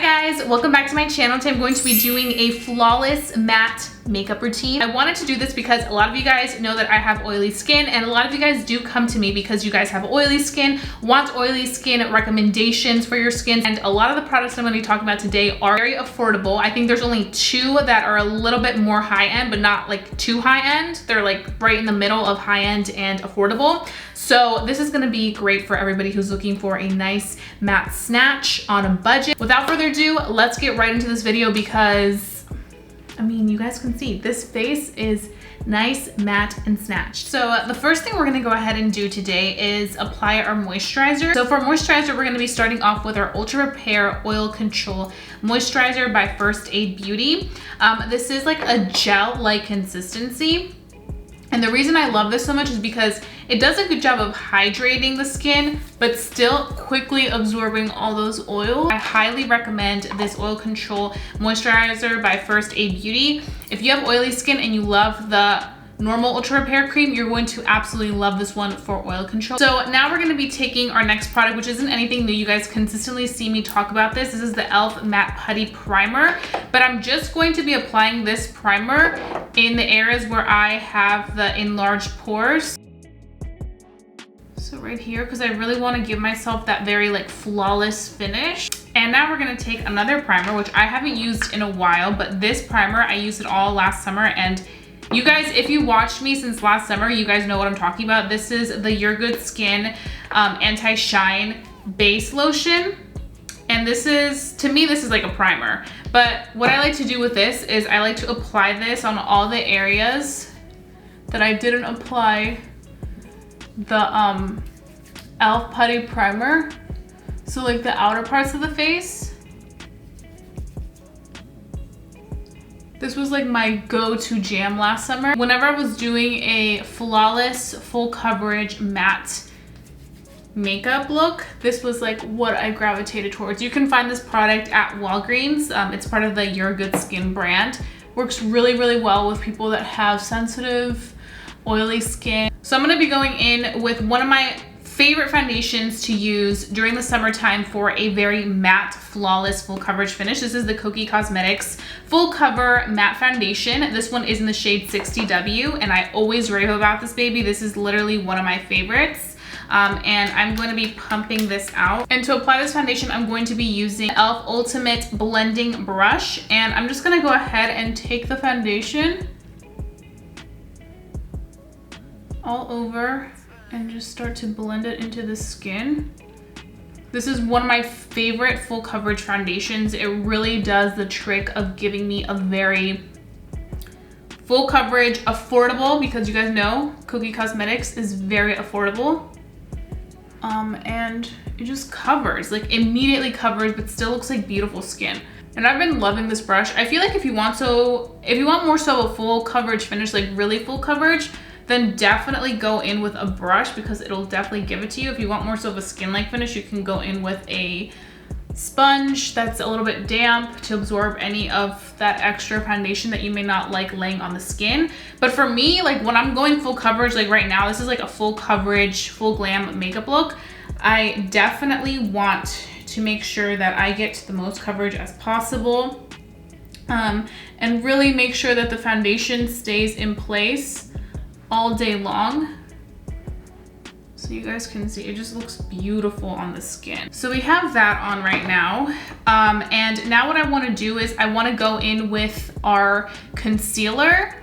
guys, welcome back to my channel. Today I'm going to be doing a flawless matte makeup routine. I wanted to do this because a lot of you guys know that I have oily skin, and a lot of you guys do come to me because you guys have oily skin, want oily skin recommendations for your skin, and a lot of the products I'm going to be talking about today are very affordable. I think there's only two that are a little bit more high-end, but not like too high-end. They're like right in the middle of high-end and affordable. So this is going to be great for everybody who's looking for a nice matte snatch on a budget. Without further ado, let's get right into this video because, I mean, you guys can see this face is nice, matte, and snatched. So the first thing we're gonna go ahead and do today is apply our moisturizer. So for moisturizer, we're gonna be starting off with our Ultra Repair Oil Control Moisturizer by First Aid Beauty. This is like a gel-like consistency. And the reason I love this so much is because it does a good job of hydrating the skin, but still quickly absorbing all those oils. I highly recommend this Oil Control Moisturizer by First Aid Beauty. If you have oily skin and you love the normal Ultra Repair cream, you're going to absolutely love this one for oil control. So now we're gonna be taking our next product, which isn't anything new. You guys consistently see me talk about this. This is the e.l.f. Matte Putty Primer, but I'm just going to be applying this primer in the areas where I have the enlarged pores. So right here, because I really want to give myself that very like flawless finish. And now we're going to take another primer, which I haven't used in a while, but this primer, I used it all last summer, and you guys, if you watched me since last summer, you guys know what I'm talking about. This is the Your Good Skin Anti-Shine Base Lotion. And this is, to me, this is like a primer. But what I like to do with this is I like to apply this on all the areas that I didn't apply the e.l.f. Putty Primer. So like the outer parts of the face. This was like my go-to jam last summer. Whenever I was doing a flawless, full coverage matte makeup look, this was like what I gravitated towards. You can find this product at Walgreens. It's part of the Your Good Skin brand. Works really, really well with people that have sensitive, oily skin. So I'm gonna be going in with one of my favorite foundations to use during the summertime for a very matte, flawless, full coverage finish. This is the Kokie Cosmetics Full Cover Matte Foundation. This one is in the shade 60W, and I always rave about this baby. This is literally one of my favorites. And I'm going to be pumping this out. And to apply this foundation, I'm going to be using e.l.f. Ultimate Blending Brush. And I'm just going to go ahead and take the foundation all over and just start to blend it into the skin. This is one of my favorite full coverage foundations. It really does the trick of giving me a very full coverage, affordable, because you guys know Kokie Cosmetics is very affordable. And it just covers, like immediately covers, but still looks like beautiful skin. And I've been loving this brush. I feel like if you want more so a full coverage finish, like really full coverage, then definitely go in with a brush because it'll definitely give it to you. If you want more so of a skin-like finish, you can go in with a sponge that's a little bit damp to absorb any of that extra foundation that you may not like laying on the skin. But for me, like when I'm going full coverage, like right now, this is like a full coverage, full glam makeup look. I definitely want to make sure that I get to the most coverage as possible, and really make sure that the foundation stays in place all day long. So you guys can see, it just looks beautiful on the skin. So we have that on right now. And now what I wanna do is I wanna go in with our concealer.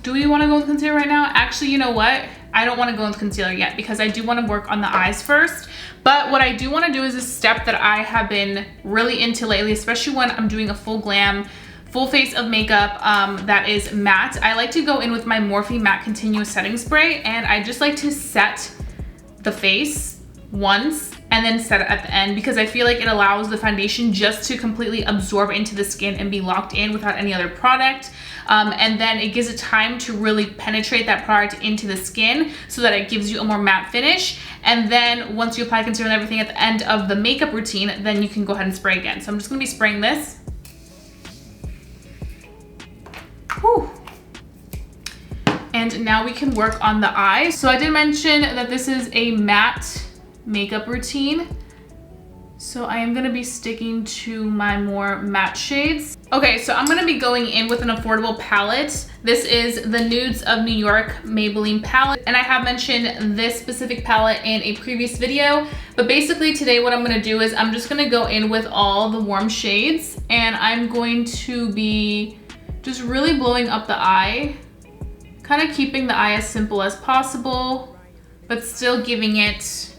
Do we wanna go with concealer right now? Actually, you know what? I don't wanna go with concealer yet because I do wanna work on the eyes first. But what I do wanna do is a step that I have been really into lately, especially when I'm doing a full glam, full face of makeup that is matte. I like to go in with my Morphe Matte Continuous Setting Spray, and I just like to set the face once and then set it at the end because I feel like it allows the foundation just to completely absorb into the skin and be locked in without any other product. And then it gives it time to really penetrate that product into the skin so that it gives you a more matte finish. And then once you apply concealer and everything at the end of the makeup routine, then you can go ahead and spray again. So I'm just gonna be spraying this. Whew. And now we can work on the eyes. So I did mention that this is a matte makeup routine. So I am gonna be sticking to my more matte shades. Okay, so I'm gonna be going in with an affordable palette. This is the Nudes of New York Maybelline palette. And I have mentioned this specific palette in a previous video. But basically today what I'm gonna do is I'm just gonna go in with all the warm shades. And I'm going to be just really blowing up the eye. Kind of keeping the eye as simple as possible, but still giving it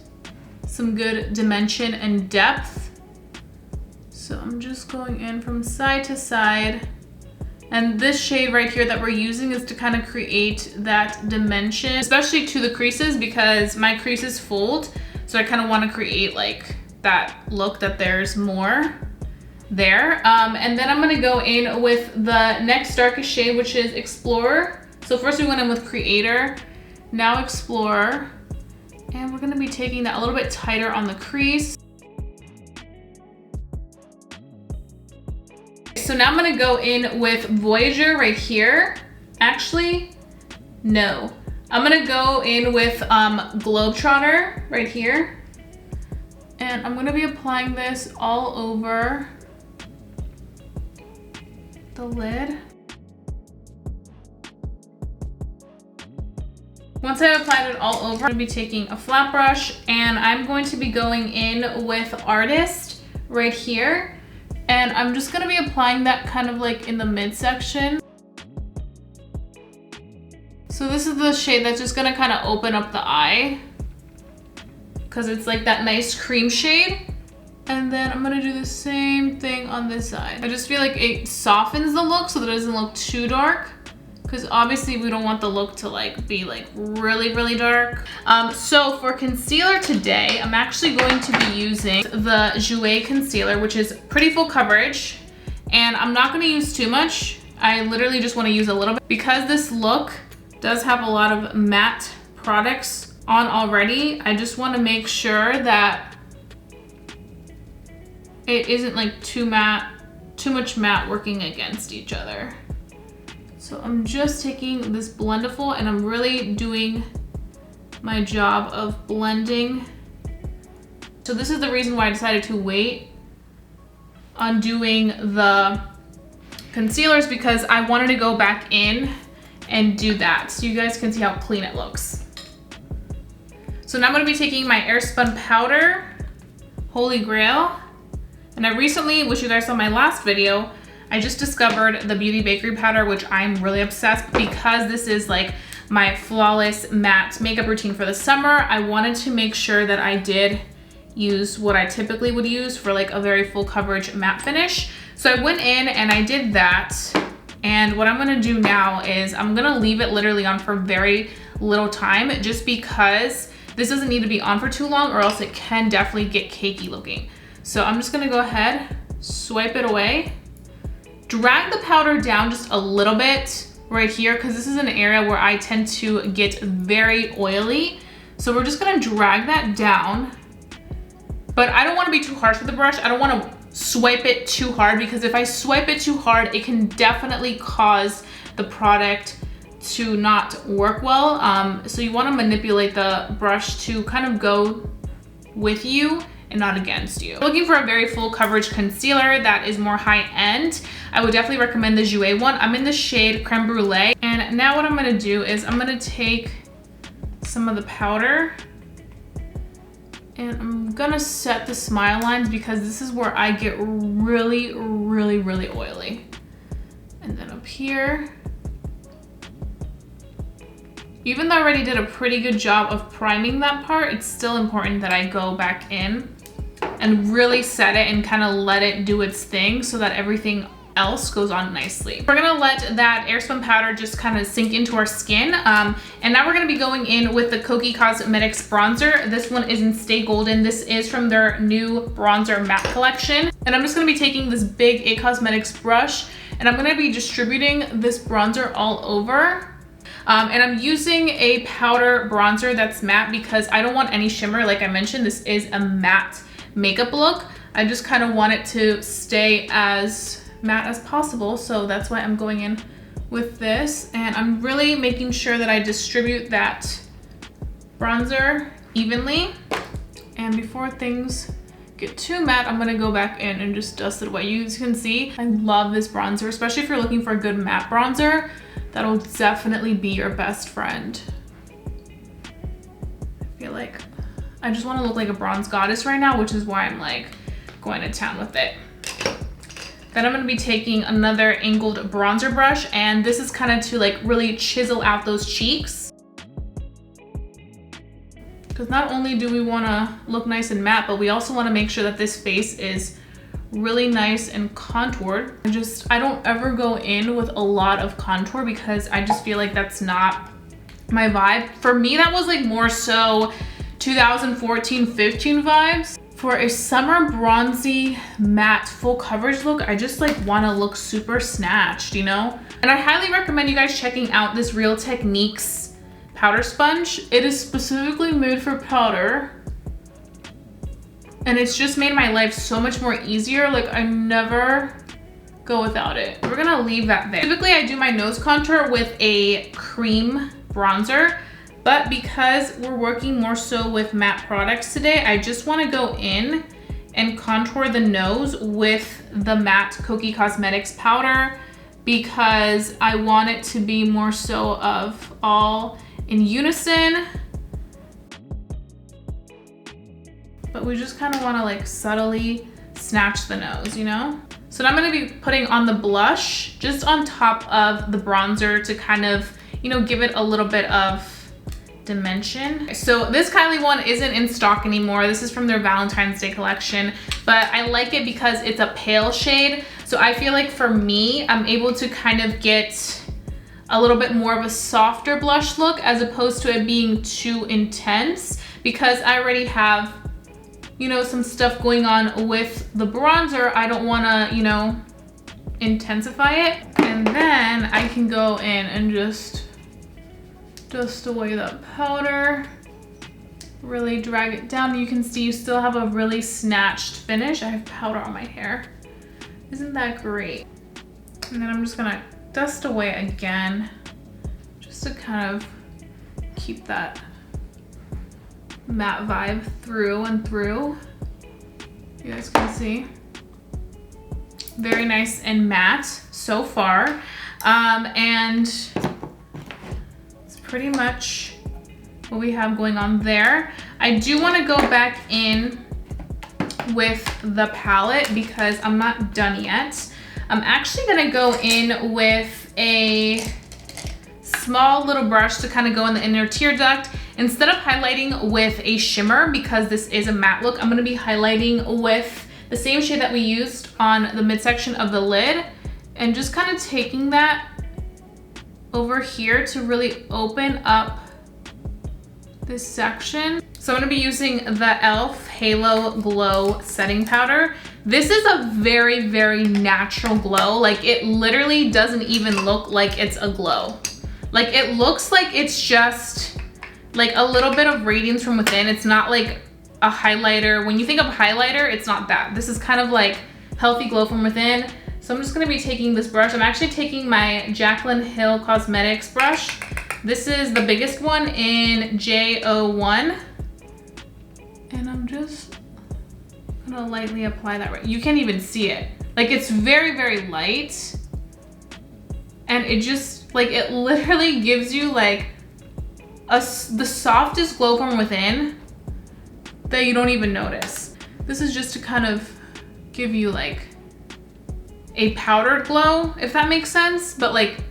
some good dimension and depth. So I'm just going in from side to side. And this shade right here that we're using is to kind of create that dimension, especially to the creases because my creases fold. So I kind of want to create like that look that there's more there. And then I'm going to go in with the next darkest shade, which is Explorer. So first we went in with Creator, now Explorer. And we're gonna be taking that a little bit tighter on the crease. So now I'm gonna go in with Voyager right here. Actually, no. I'm gonna go in with Globetrotter right here. And I'm gonna be applying this all over the lid. Once I've applied it all over, I'm gonna be taking a flat brush and I'm going to be going in with Artist right here. And I'm just gonna be applying that kind of like in the midsection. So this is the shade that's just gonna kind of open up the eye because it's like that nice cream shade. And then I'm gonna do the same thing on this side. I just feel like it softens the look so that it doesn't look too dark, because obviously we don't want the look to like be like really, really dark. So for concealer today, I'm actually going to be using the Jouer concealer, which is pretty full coverage. And I'm not gonna use too much. I literally just wanna use a little bit. Because this look does have a lot of matte products on already, I just wanna make sure that it isn't like too much matte working against each other. So I'm just taking this Blendiful and I'm really doing my job of blending. So this is the reason why I decided to wait on doing the concealers, because I wanted to go back in and do that so you guys can see how clean it looks. So now I'm gonna be taking my Airspun powder, Holy Grail. And I recently, which you guys saw in my last video, I just discovered the Beauty Bakery powder, which I'm really obsessed because this is like my flawless matte makeup routine for the summer. I wanted to make sure that I did use what I typically would use for like a very full coverage matte finish. So I went in and I did that. And what I'm gonna do now is I'm gonna leave it literally on for very little time, just because this doesn't need to be on for too long or else it can definitely get cakey looking. So I'm just gonna go ahead, swipe it away. Drag the powder down just a little bit right here because this is an area where I tend to get very oily. So we're just gonna drag that down. But I don't wanna be too harsh with the brush. I don't wanna swipe it too hard, because if I swipe it too hard, it can definitely cause the product to not work well. So you wanna manipulate the brush to kind of go with you and not against you. Looking for a very full coverage concealer that is more high end, I would definitely recommend the Jouer one. I'm in the shade Creme Brulee. And now what I'm gonna do is I'm gonna take some of the powder and I'm gonna set the smile lines because this is where I get really, really, really oily. And then up here, even though I already did a pretty good job of priming that part, it's still important that I go back in and really set it and kind of let it do its thing so that everything else goes on nicely. We're gonna let that Airspun powder just kind of sink into our skin. And now we're gonna be going in with the Kokie Cosmetics bronzer. This one is in Stay Golden. This is from their new bronzer matte collection. And I'm just gonna be taking this big IT Cosmetics brush and I'm gonna be distributing this bronzer all over. And I'm using a powder bronzer that's matte because I don't want any shimmer. Like I mentioned, this is a matte makeup look. I just kind of want it to stay as matte as possible. So that's why I'm going in with this. And I'm really making sure that I distribute that bronzer evenly. And before things get too matte, I'm gonna go back in and just dust it away. You can see, I love this bronzer, especially if you're looking for a good matte bronzer. That'll definitely be your best friend. I feel like I just wanna look like a bronze goddess right now, which is why I'm like going to town with it. Then I'm gonna be taking another angled bronzer brush, and this is kind of to like really chisel out those cheeks. Because not only do we wanna look nice and matte, but we also wanna make sure that this face is really nice and contoured. I don't ever go in with a lot of contour because I just feel like that's not my vibe. For me, that was like more so 2014-15 vibes. For a summer bronzy matte full coverage look, I just like wanna look super snatched, you know? And I highly recommend you guys checking out this Real Techniques powder sponge. It is specifically made for powder. And it's just made my life so much more easier. Like I never go without it. We're gonna leave that there. Typically I do my nose contour with a cream bronzer, but because we're working more so with matte products today, I just wanna go in and contour the nose with the matte Kokie Cosmetics powder because I want it to be more so of all in unison. But we just kind of want to like subtly snatch the nose, you know? So now I'm going to be putting on the blush just on top of the bronzer to kind of, you know, give it a little bit of dimension. So this Kylie one isn't in stock anymore. This is from their Valentine's Day collection, but I like it because it's a pale shade. So I feel like for me, I'm able to kind of get a little bit more of a softer blush look as opposed to it being too intense because I already have, you know, some stuff going on with the bronzer. I don't wanna, you know, intensify it. And then I can go in and just dust away that powder, really drag it down. You can see you still have a really snatched finish. I have powder on my hair. Isn't that great? And then I'm just gonna dust away again, just to kind of keep that matte vibe through and through. You guys can see. Very nice and matte so far. And it's pretty much what we have going on there. I do want to go back in with the palette because I'm not done yet. I'm actually gonna go in with a small little brush to kind of go in the inner tear duct. Instead of highlighting with a shimmer, because this is a matte look, I'm gonna be highlighting with the same shade that we used on the midsection of the lid and just kind of taking that over here to really open up this section. So I'm gonna be using the e.l.f. Halo Glow Setting Powder. This is a very, very natural glow. Like it literally doesn't even look like it's a glow. Like it looks like it's just like a little bit of radiance from within. It's not like a highlighter. When you think of highlighter, it's not that. This is kind of like healthy glow from within. So I'm just gonna be taking this brush. I'm actually taking my Jaclyn Hill Cosmetics brush. This is the biggest one in J01. And I'm just gonna lightly apply that. You can't even see it. Like it's very, very light. And it just, like it literally gives you like the softest glow from within that you don't even notice. This is just to kind of give you like a powdered glow, if that makes sense, but like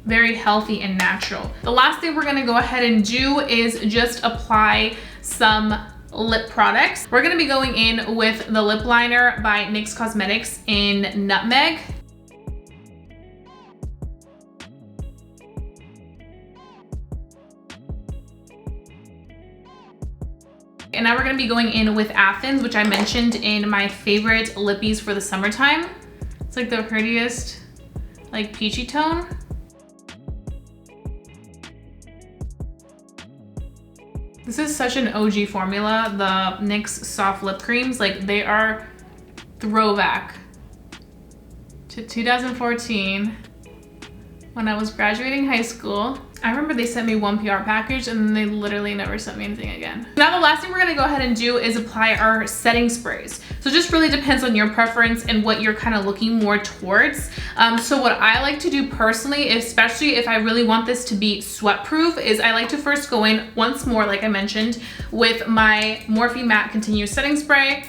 very healthy and natural. The last thing we're gonna go ahead and do is just apply some lip products. We're gonna be going in with the lip liner by NYX Cosmetics in Nutmeg. And now we're gonna be going in with Athens, which I mentioned in my favorite lippies for the summertime. It's like the prettiest, like peachy tone. This is such an OG formula, the NYX soft lip creams. Like they are throwback to 2014 when I was graduating high school. I remember they sent me one PR package and then they literally never sent me anything again. Now the last thing we're gonna go ahead and do is apply our setting sprays. So it just really depends on your preference and what you're kind of looking more towards. So what I like to do personally, especially if I really want this to be sweat proof, is I like to first go in once more, like I mentioned, with my Morphe Matte Continuous Setting Spray.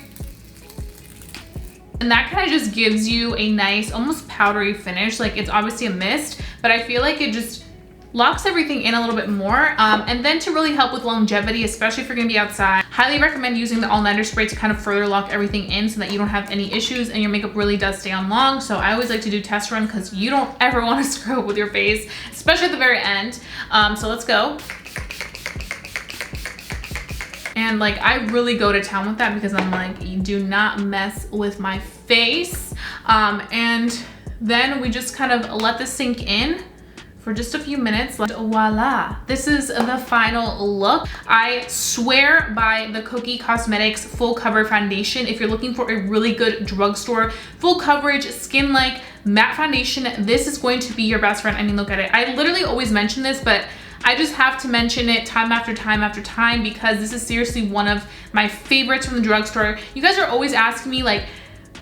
And that kind of just gives you a nice, almost powdery finish. Like, it's obviously a mist, but I feel like it just locks everything in a little bit more. And then to really help with longevity, especially if you're gonna be outside, highly recommend using the All Nighter Spray to kind of further lock everything in so that you don't have any issues and your makeup really does stay on long. So I always like to do test run because you don't ever want to screw up with your face, especially at the very end. So let's go. And like, I really go to town with that because I'm like, you do not mess with my face. And then we just kind of let this sink in for just a few minutes. Voila, this is the final look. I swear by the Kokie Cosmetics Full Cover Foundation. If you're looking for a really good drugstore, full coverage, skin-like matte foundation, this is going to be your best friend. I mean, look at it. I literally always mention this, but I just have to mention it time after time after time because this is seriously one of my favorites from the drugstore. You guys are always asking me like,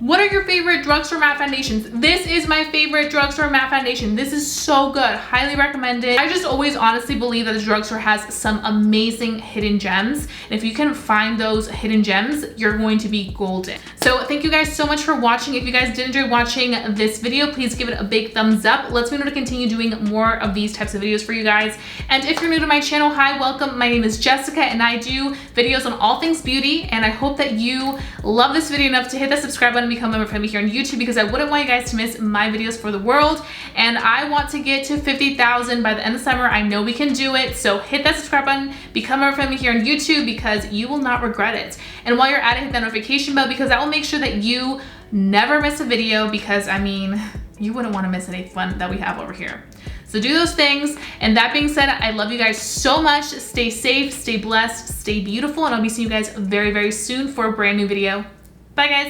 what are your favorite drugstore matte foundations? This is my favorite drugstore matte foundation. This is so good, highly recommend it. I just always honestly believe that the drugstore has some amazing hidden gems. And if you can find those hidden gems, you're going to be golden. So thank you guys so much for watching. If you guys did enjoy watching this video, please give it a big thumbs up. Let's me know to continue doing more of these types of videos for you guys. And if you're new to my channel, hi, welcome. My name is Jessica and I do videos on all things beauty. And I hope that you love this video enough to hit that subscribe button, become a member for me here on YouTube, because I wouldn't want you guys to miss my videos for the world. And I want to get to 50,000 by the end of summer. I know we can do it. So hit that subscribe button, become a member for me here on YouTube, because you will not regret it. And while you're at it, hit that notification bell because that will make sure that you never miss a video, because I mean, you wouldn't want to miss any fun that we have over here. So do those things. And that being said, I love you guys so much. Stay safe, stay blessed, stay beautiful, and I'll be seeing you guys very, very soon for a brand new video. Bye guys.